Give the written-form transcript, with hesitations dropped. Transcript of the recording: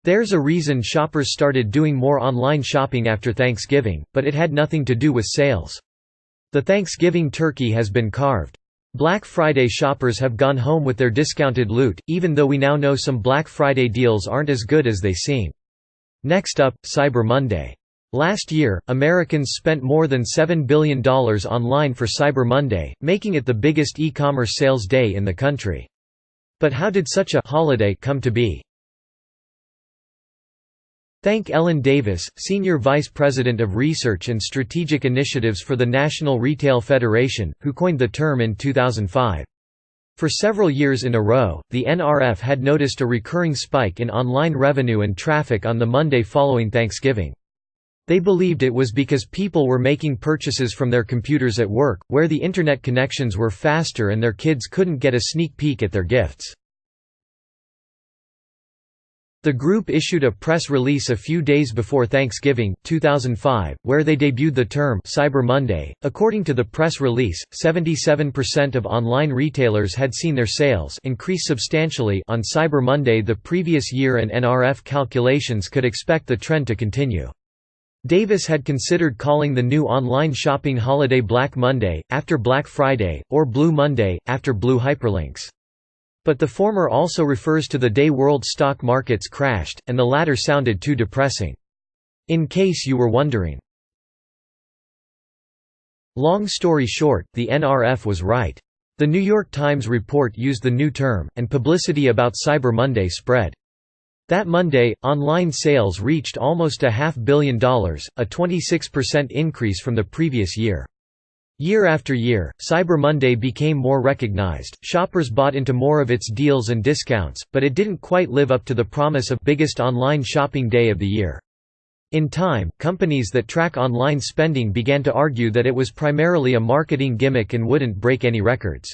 There's a reason shoppers started doing more online shopping after Thanksgiving, but it had nothing to do with sales. The Thanksgiving turkey has been carved. Black Friday shoppers have gone home with their discounted loot, even though we now know some Black Friday deals aren't as good as they seem. Next up, Cyber Monday. Last year, Americans spent more than $7 billion online for Cyber Monday, making it the biggest e-commerce sales day in the country. But how did such a holiday come to be? Thank Ellen Davis, Senior Vice President of Research and Strategic Initiatives for the National Retail Federation, who coined the term in 2005. For several years in a row, the NRF had noticed a recurring spike in online revenue and traffic on the Monday following Thanksgiving. They believed it was because people were making purchases from their computers at work, where the internet connections were faster and their kids couldn't get a sneak peek at their gifts. The group issued a press release a few days before Thanksgiving, 2005, where they debuted the term Cyber Monday. According to the press release, 77% of online retailers had seen their sales increase substantially on Cyber Monday the previous year, and NRF calculations could expect the trend to continue. Davis had considered calling the new online shopping holiday Black Monday, after Black Friday, or Blue Monday, after Blue Hyperlinks. But the former also refers to the day world stock markets crashed, and the latter sounded too depressing. In case you were wondering. Long story short, the NRF was right. The New York Times report used the new term, and publicity about Cyber Monday spread. That Monday, online sales reached almost $500 million, a 26% increase from the previous year. Year after year, Cyber Monday became more recognized, shoppers bought into more of its deals and discounts, but it didn't quite live up to the promise of biggest online shopping day of the year. In time, companies that track online spending began to argue that it was primarily a marketing gimmick and wouldn't break any records.